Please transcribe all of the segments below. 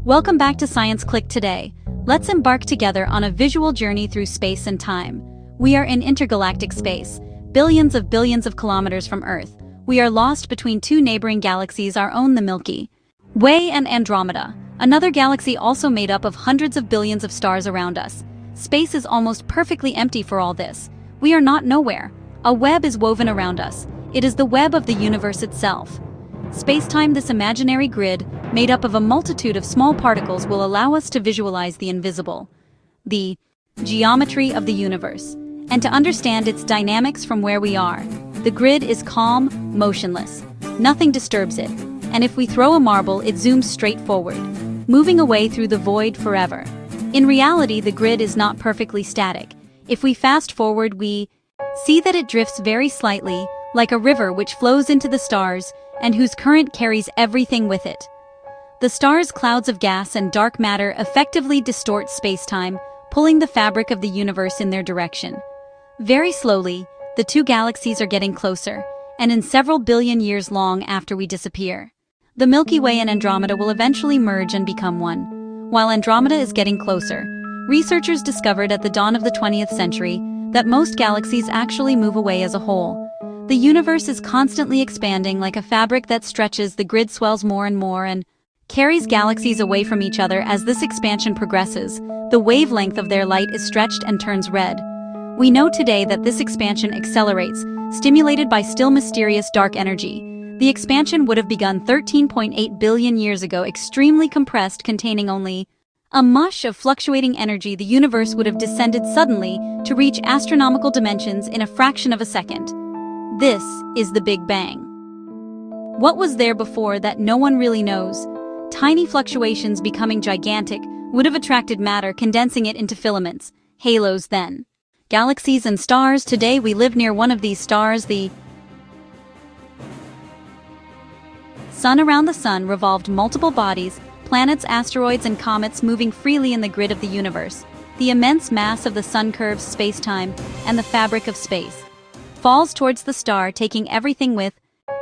Welcome back to Science Click today. Let's embark together on a visual journey through space and time. We are in intergalactic space, billions of kilometers from Earth. We are lost between two neighboring galaxies, our own the Milky Way and Andromeda, another galaxy also made up of hundreds of billions of stars around us. Space is almost perfectly empty for all this. We are not nowhere. A web is woven around us. It is the web of the universe itself. Spacetime, this imaginary grid, made up of a multitude of small particles, will allow us to visualize the invisible, the geometry of the universe, and to understand its dynamics from where we are. The grid is calm, motionless. Nothing disturbs it, and if we throw a marble, it zooms straight forward, moving away through the void forever. In reality, the grid is not perfectly static. If we fast forward, we see that it drifts very slightly, like a river which flows into the stars and whose current carries everything with it. The stars' clouds of gas and dark matter effectively distort spacetime, pulling the fabric of the universe in their direction. Very slowly, the two galaxies are getting closer, and in several billion years long after we disappear, the Milky Way and Andromeda will eventually merge and become one. While Andromeda is getting closer, researchers discovered at the dawn of the 20th century that most galaxies actually move away as a whole. The universe is constantly expanding like a fabric that stretches. The grid swells more and more and carries galaxies away from each other. As this expansion progresses, the wavelength of their light is stretched and turns red. We know today that this expansion accelerates, stimulated by still mysterious dark energy. The expansion would have begun 13.8 billion years ago, extremely compressed, containing only a mush of fluctuating energy. The universe would have descended suddenly to reach astronomical dimensions in a fraction of a second. This is the Big Bang. What was there before that no one really knows? Tiny fluctuations becoming gigantic would have attracted matter, condensing it into filaments, halos then. Galaxies and stars. Today we live near one of these stars, the Sun. Around the Sun revolved multiple bodies, planets, asteroids, and comets moving freely in the grid of the universe. The immense mass of the Sun curves space-time, and the fabric of space falls towards the star, taking everything with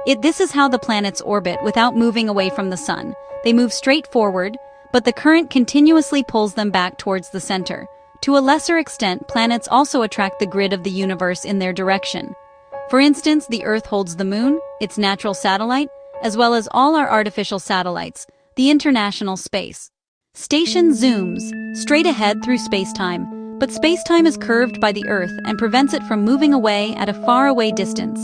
it. This is how the planets orbit without moving away from the Sun. They move straight forward, but the current continuously pulls them back towards the center. To a lesser extent, planets also attract the grid of the universe in their direction. For instance, the Earth holds the Moon, its natural satellite, as well as all our artificial satellites. The International Space Station zooms straight ahead through space-time, but spacetime is curved by the Earth and prevents it from moving away at a faraway distance.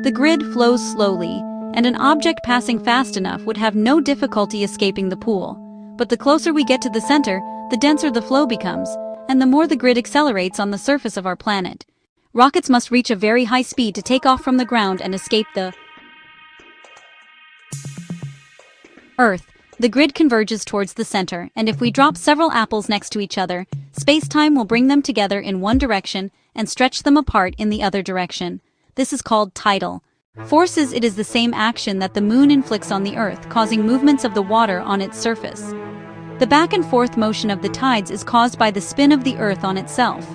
The grid flows slowly, and an object passing fast enough would have no difficulty escaping the pool. But the closer we get to the center, the denser the flow becomes, and the more the grid accelerates on the surface of our planet. Rockets must reach a very high speed to take off from the ground and escape the Earth. The grid converges towards the center, and if we drop several apples next to each other, spacetime will bring them together in one direction and stretch them apart in the other direction. This is called tidal forces. It is the same action that the Moon inflicts on the Earth, causing movements of the water on its surface. The back and forth motion of the tides is caused by the spin of the Earth on itself.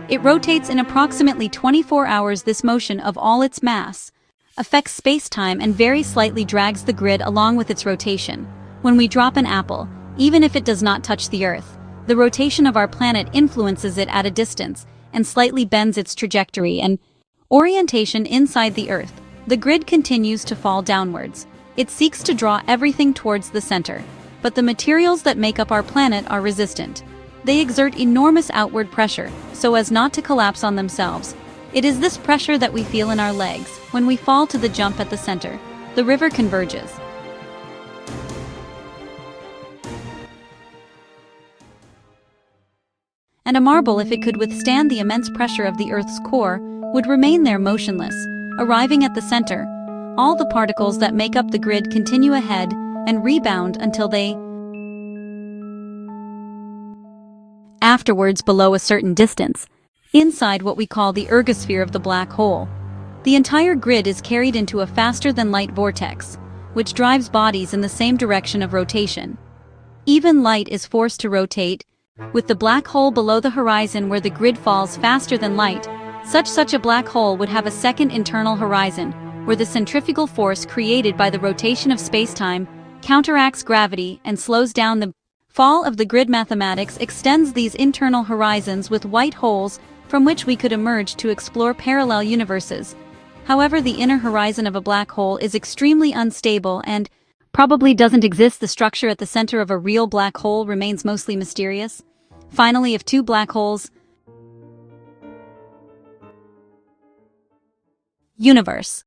It rotates in approximately 24 hours. This motion of all its mass affects spacetime and very slightly drags the grid along with its rotation. When we drop an apple, even if it does not touch the Earth, the rotation of our planet influences it at a distance and slightly bends its trajectory and orientation inside the Earth. The grid continues to fall downwards. It seeks to draw everything towards the center, but the materials that make up our planet are resistant. They exert enormous outward pressure so as not to collapse on themselves. It is this pressure that we feel in our legs when we fall to the jump at the center. The river converges. And a marble, if it could withstand the immense pressure of the Earth's core, would remain there motionless. Arriving at the center, all the particles that make up the grid continue ahead and rebound until they afterwards below a certain distance, inside what we call the ergosphere of the black hole. The entire grid is carried into a faster-than-light vortex, which drives bodies in the same direction of rotation. Even light is forced to rotate, with the black hole below the horizon where the grid falls faster than light. Such a black hole would have a second internal horizon, where the centrifugal force created by the rotation of spacetime counteracts gravity and slows down the fall of the grid. Mathematics extends these internal horizons with white holes from which we could emerge to explore parallel universes. However, the inner horizon of a black hole is extremely unstable and probably doesn't exist. The structure at the center of a real black hole remains mostly mysterious. Finally, if two black holes universe